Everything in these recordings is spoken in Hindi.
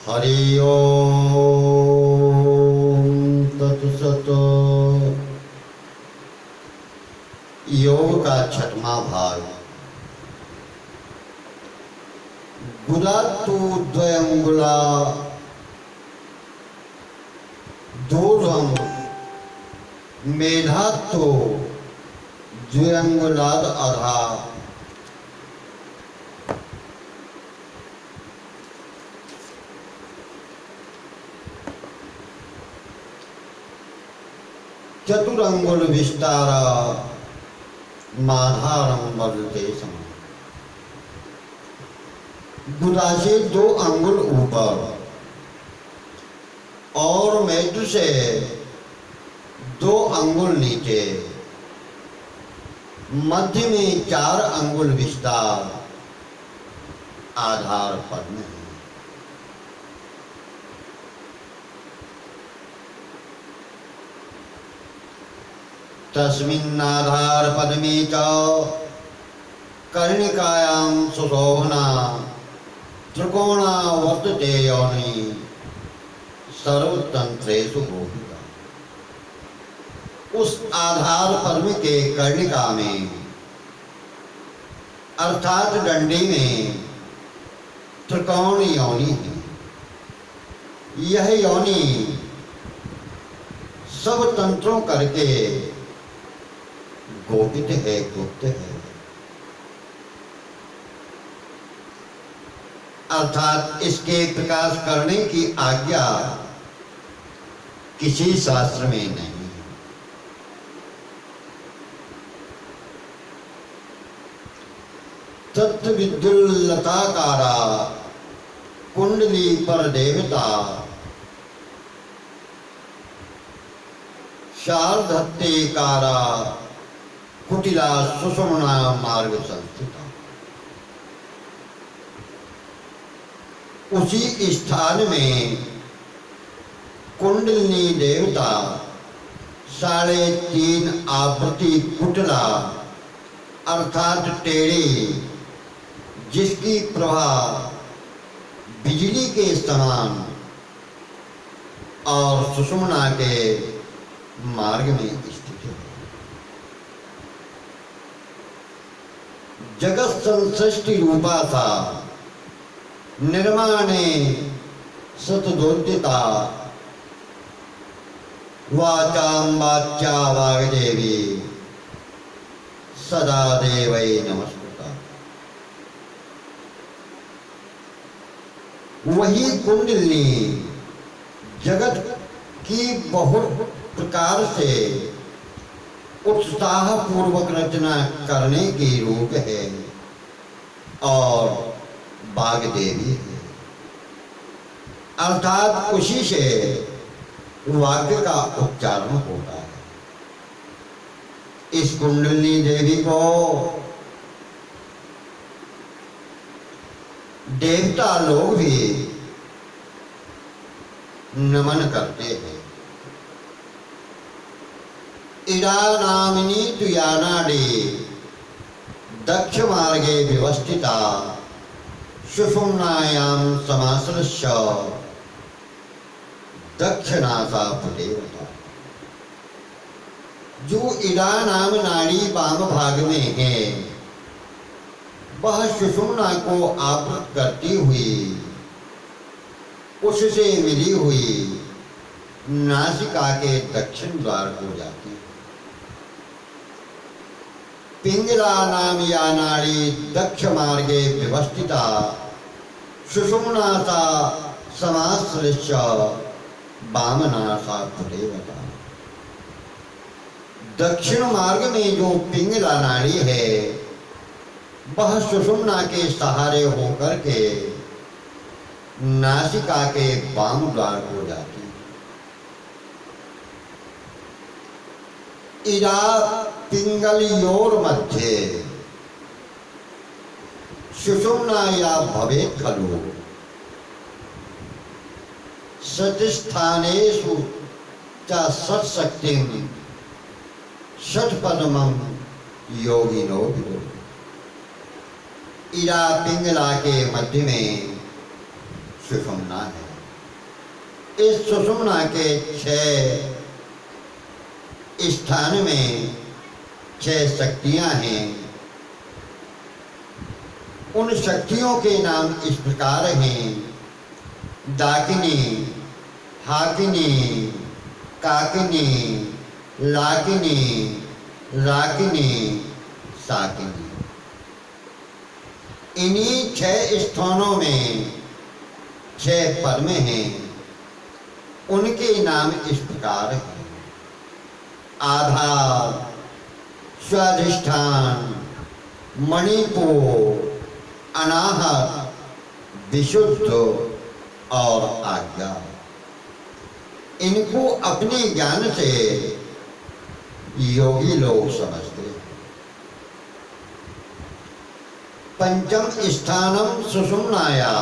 हरि ओम तत्सत। योग का छठवां भाग। गुदातु द्वयंगुला दूरम मेधातु द्वयंगुलाद अधा। चतुरंगुल विस्तार माधारम बदलते समय। गुदा से 2 अंगुल ऊपर और मेध से 2 अंगुल नीचे, मध्य में 4 अंगुल विस्तार आधार पद में है। तस्मिन्नाधार पद में च कर्णिकायां सुशोभना त्रिकोणा वर्तते योनि सर्वतंत्रेषु गोपिका। उस आधार पद्म के कर्णिका में अर्थात डंडी में त्रिकोण योनि है। यह योनि सब तंत्रों करके गोपित है, गुप्त है। अर्थात इसके प्रकाश करने की आज्ञा किसी शास्त्र में नहीं। तत्व विद्युल्लताकारा कुंडली पर देवता शार्धत्तेकारा कुटिला सुषुम्ना मार्ग संस्थिता। उसी स्थान में कुंडलिनी देवता 3.5 आवृत्ति कुटला अर्थात टेढ़ी, जिसकी प्रभा बिजली के समान और सुषुम्ना के मार्ग में स्थित है। जगत संसृष्टि रूपा था निर्माणे सतदोदिता वाचां वाच्या वाग्देवी सदा देवै नमस्कृता। वही कुंडलिनी जगत की बहुत प्रकार से उत्साह पूर्वक रचना करने की रूप है और वाग्देवी है। अर्थात उसी से वाक्य का उच्चारण होता है। इस कुंडलिनी देवी को देवता लोग भी नमन करते हैं। इडा नामिनी तु यानाडि दक्ष मार्गे व्यवस्थिता सुषुम्नायां समाश्लिष्य दक्षिणासा देवता। जो इडा नाम नाड़ी वाम भाग में है, वह सुषुम्ना को आवृत करती हुई उससे मिली हुई नासिका के दक्षिण द्वार को जाती है। पिंगला नाम या नाड़ी दक्ष मार्गे व्यवस्थिता सुषुम्नासा समाश्लिष्य वामनासा देवता। दक्षिण मार्ग में जो पिंगला नाड़ी है, वह सुषुम्ना के सहारे होकर के नासिका के वाम द्वार को जाती है। इरा पिंगलियोर मध्य सुषुम्ना या भवेत् खलु सतिस्थानेषु च सत्शक्तिं षट्पदमं योगिनो विदुः। इरा पिंगला के मध्य में सुषुम्ना है। इस सुषुम्ना के 6 स्थान में 6 शक्तियां हैं। उन शक्तियों के नाम इस प्रकार हैं: डाकिनी, हाकिनी, काकिनी, लाकिनी, राकिनी, साकिनी। इन्हीं 6 स्थानों में 6 पद्म हैं। उनके नाम इस प्रकार हैं: आधार, स्वाधिष्ठान, मणिपुर, अनाहत, विशुद्ध और आज्ञा। इनको अपने ज्ञान से योगी लोग समझते हैं। पंचम स्थानम सुषुम्नाया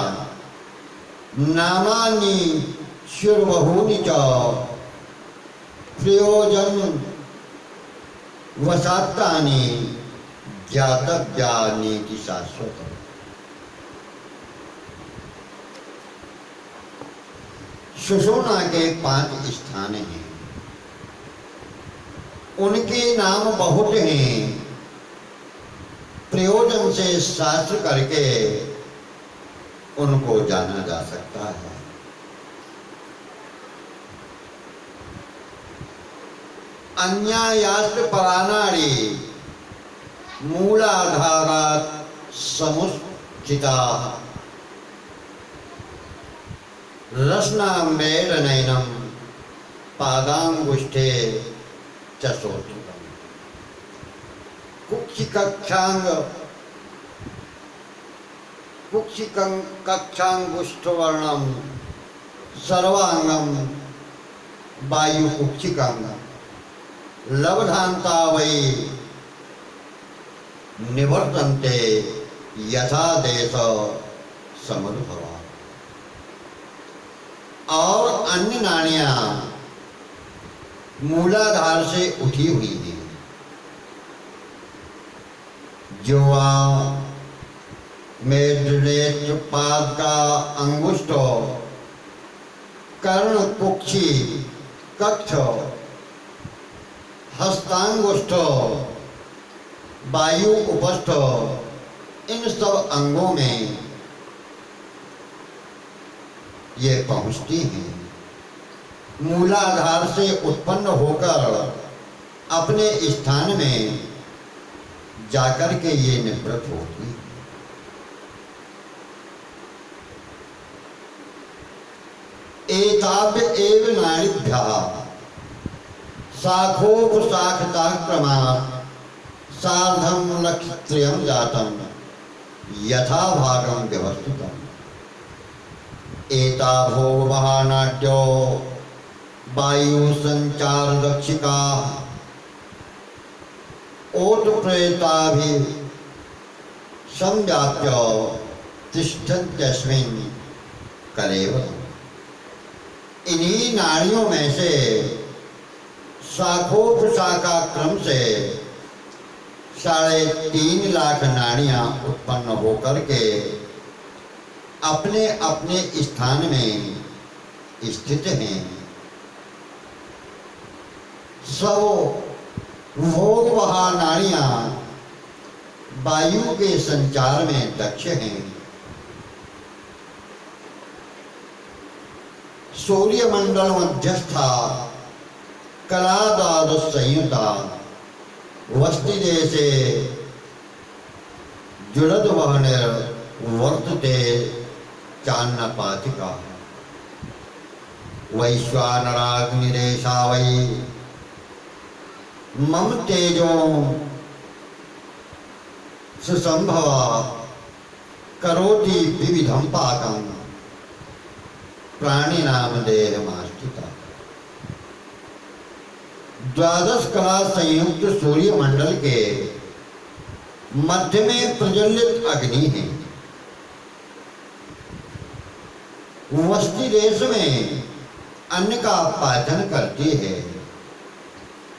नामानि शुर्वहूनि च प्रयोजन वसात्तानि ज्ञातव्यानीति शाश्वतम्। सुषुम्ना के 5 स्थान हैं। उनके नाम बहुत हैं। प्रयोजन से शास्त्र करके उनको जाना जा सकता है। अन्यायास्त्र परानाड़ी मूलाधारात् समुचिता रसनाम्बेरनयनम पादांगुष्ठे च सोत्रुकम्। कुक्षिकक्षांगुष्ठवर्णम सर्वांगम वायुकुक्षिकं लब्धान्ता वै निवर्तन्ते यथा देश समुद्भवा। और अन्य नाड़ियां मूलाधार से उठी हुई हैं। जोआ मेरुनेत्र पाद का अंगुष्ठ, कर्ण कुक्षि कक्ष, हस्तांगुष्ठ, वायु उपस्थ, इन सब अंगों में ये पहुंचती हैं। मूलाधार से उत्पन्न होकर अपने स्थान में जाकर के ये निवृत्त होती है। एताभ्य एव नाड़िभ्यः शाखोपशाखतः क्रमात् सार्धं लक्षत्रयं जातं यथा भागं व्यवस्थितम्। एताभो महानाट्यो वायु संचार दक्षिका ओतप्रेताभि संव्याप्य तिष्ठन्त्यस्मिन् कलेवरम्। इन्हीं नाड़ियों में से शाखोपशाखा क्रम से 3.5 लाख नाड़ियां उत्पन्न होकर के अपने अपने स्थान में स्थित हैं। सब भोग वहा नाड़ियां वायु के संचार में दक्ष हैं। सूर्य मंडल मध्यस्था कला द्वादश संयुता वस्ति देशे जुलद वहने वर्तते चान्नपातिका। वैश्वानराग्निरेषा वै मम तेजो सुसंभवा करोति विविधं पाकं प्राणिनाम देहमास्थिता। 12 कला संयुक्त सूर्य मंडल के मध्य में प्रज्वलित अग्नि है। वस्ति देश में अन्न का पाचन करती है।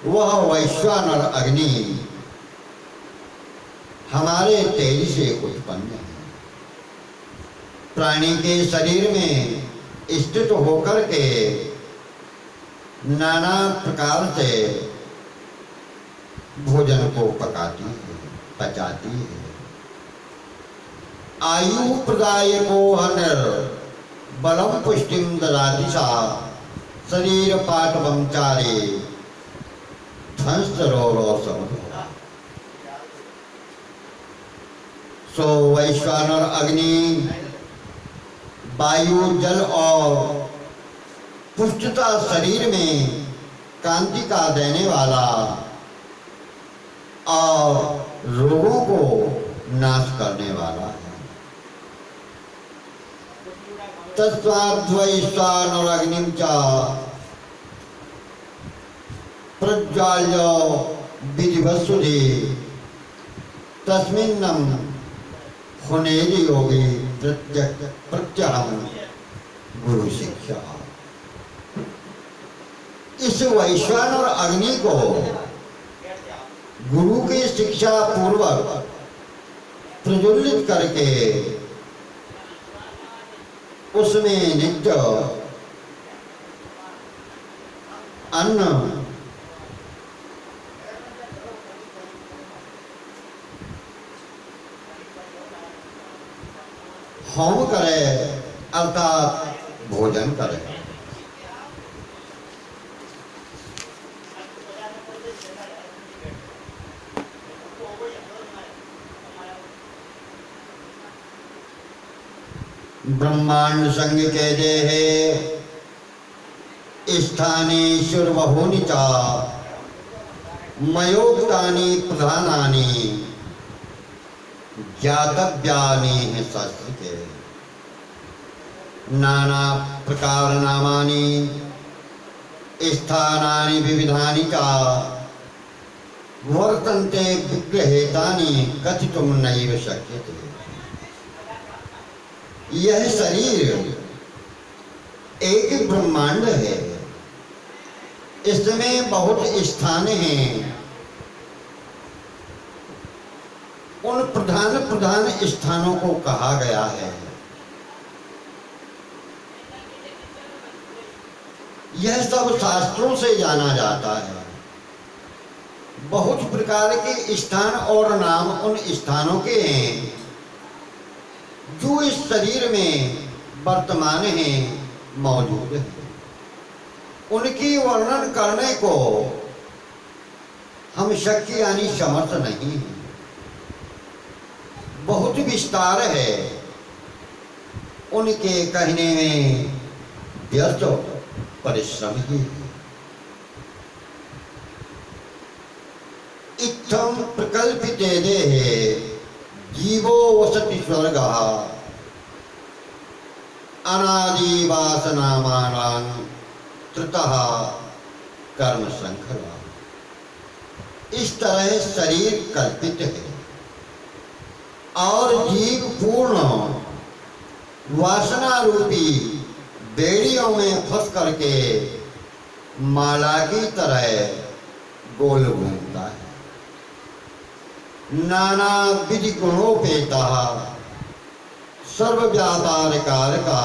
वह वैश्वानर अग्नि हमारे तेज से उत्पन्न है। प्राणी के शरीर में स्थित होकर के नाना प्रकार से भोजन को पकाती है, पचाती है। आयु प्रदायको हनर बलम पुष्टिम ददाति सा शरीर पाटवम चारे ध्वंस रो समुद्र। सो वैश्वानर अग्नि वायु जल और पुष्टता शरीर में कांति का देने वाला और रोगों को नाश करने वाला है। तस्माद्वैश्वानर अग्निं च प्रज्वाल्य विधिवत्सुधि तस्मिन्नं हुनेरि योगी प्रत्यहं गुरु शिक्षा। इस वैश्वानर अग्नि को गुरु की शिक्षा पूर्वक प्रज्वलित करके उसमें नित्य अन्न होम करे अर्थात भोजन करे। ब्रह्मांड संग के देहे स्थानेश्वर बहूनि चा मयोक्तानि प्रधानानि ज्ञातव्यानि हैं शास्त्र के। नाना प्रकार नामानि स्थानानि विविधानि चा वर्तन्ते विग्रहेतानि कथितुं नैव शक्यते। यह शरीर एक ब्रह्मांड है, इसमें बहुत स्थान हैं। उन प्रधान प्रधान स्थानों को कहा गया है। यह सब शास्त्रों से जाना जाता है। बहुत प्रकार के स्थान और नाम उन स्थानों के हैं जो इस शरीर में वर्तमान हैं, मौजूद है। उनकी वर्णन करने को हम शक्य यानी समर्थ नहीं है। बहुत विस्तार है, उनके कहने में व्यर्थ परिश्रम ही है। इत्थं प्रकल्पिते देहे जीवो वसति स्वर्गः अनादि वासनामानां त्रितः कर्म श्रृंखला। इस तरह शरीर कल्पित है और जीव पूर्ण वासना रूपी बेड़ियों में फंस करके माला की तरह गोल घूमता है। नाना विधि गुणोपेता सर्व व्यापार कारका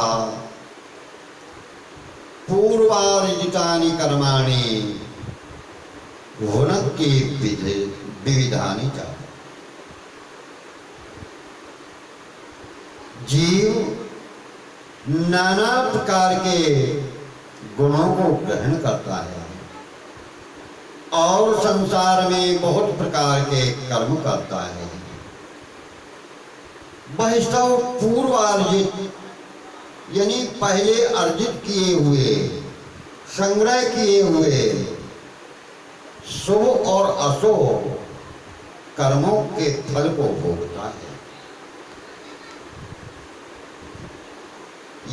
पूर्वार्जितानि कर्माणि भुनक्ति विविधानि च। जीव नाना प्रकार के गुणों को ग्रहण करता है और संसार में बहुत प्रकार के कर्म करता है। वह सब पूर्वार्जित यानी पहले अर्जित किए हुए, संग्रह किए हुए शुभ और अशुभ कर्मों के फल को भोगता है।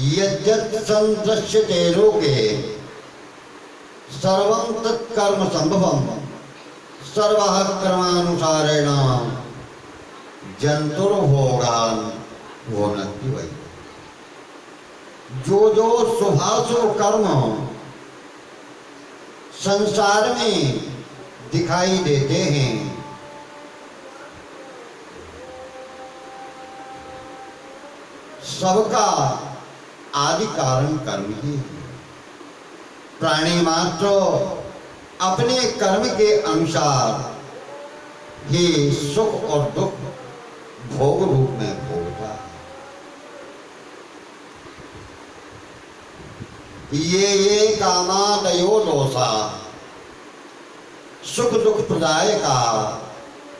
यद्यत् संदृश्यते लोके सर्वं तत्कर्म संभवम् सर्वः कर्मानुसारेण जंतुर्भोगान् भुनक्ति वै। जो जो शुभाशुभ कर्म संसार में दिखाई देते हैं, सबका आदि कारण कर्म ही है। प्राणी मात्र अपने कर्म के अनुसार ही सुख और दुख भोग रूप में भोगता है। ये कामादयो दोषा सुख दुख प्रदायका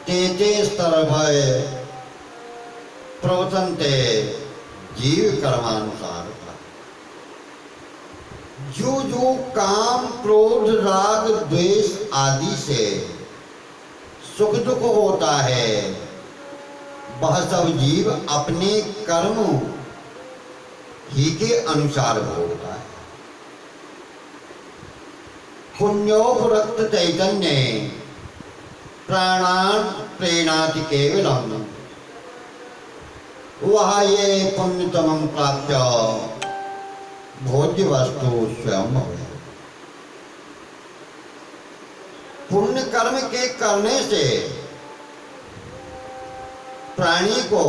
ते स्तर भय प्रवर्तन्ते जीव कर्मानुसार। जो जो काम क्रोध राग द्वेष आदि से सुख दुख होता है वह सब जीव अपने कर्म ही के अनुसार भोगता है। पुण्योपरक्त चैतन्य प्राणान प्रेणाति केवलम वह ये पुण्यतमं प्राप्य भोज्य वस्तु स्वयं है। पुण्य कर्म के करने से प्राणी को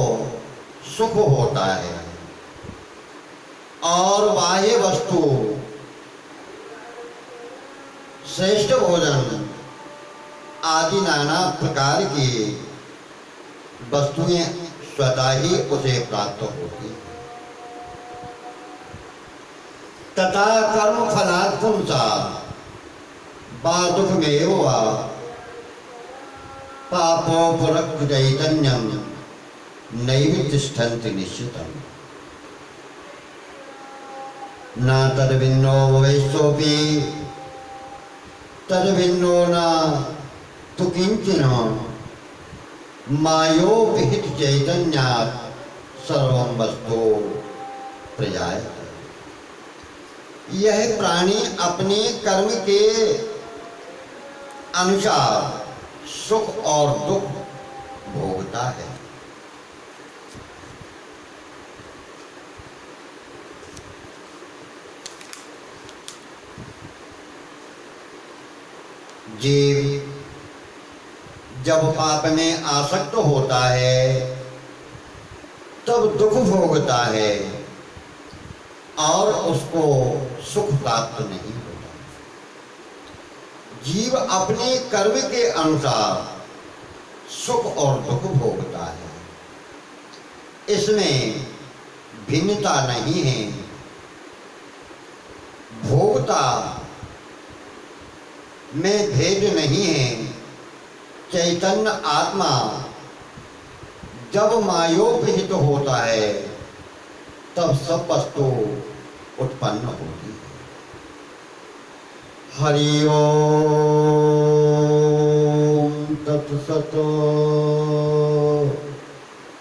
सुख होता है और बाह्य वस्तु श्रेष्ठ भोजन आदि नाना प्रकार की वस्तुएं स्वतः ही उसे प्राप्त होती है। तथा कर्म फलात् पुंसा बादुखमेव वा पापोपरक्त चैतन्यम नैव तिष्ठन्ति निश्चितम् न तद्भिन्नो वैश्योऽपि तद्भिन्नो न तु किंचन मायोपहित चैतन्यात् सर्वं वस्तु प्रजायते। यह प्राणी अपने कर्म के अनुसार सुख और दुख भोगता है। जीव जब पाप में आसक्त होता है तब दुख भोगता है और उसको सुख प्राप्त नहीं होता। जीव अपने कर्म के अनुसार सुख और दुख भोगता है। इसमें भिन्नता नहीं है। भोगता में भेद नहीं है। चैतन्य आत्मा जब मायोपहित होता है तब सब वस्तु उत्पन्न होती है। हरि ओम तत्सत।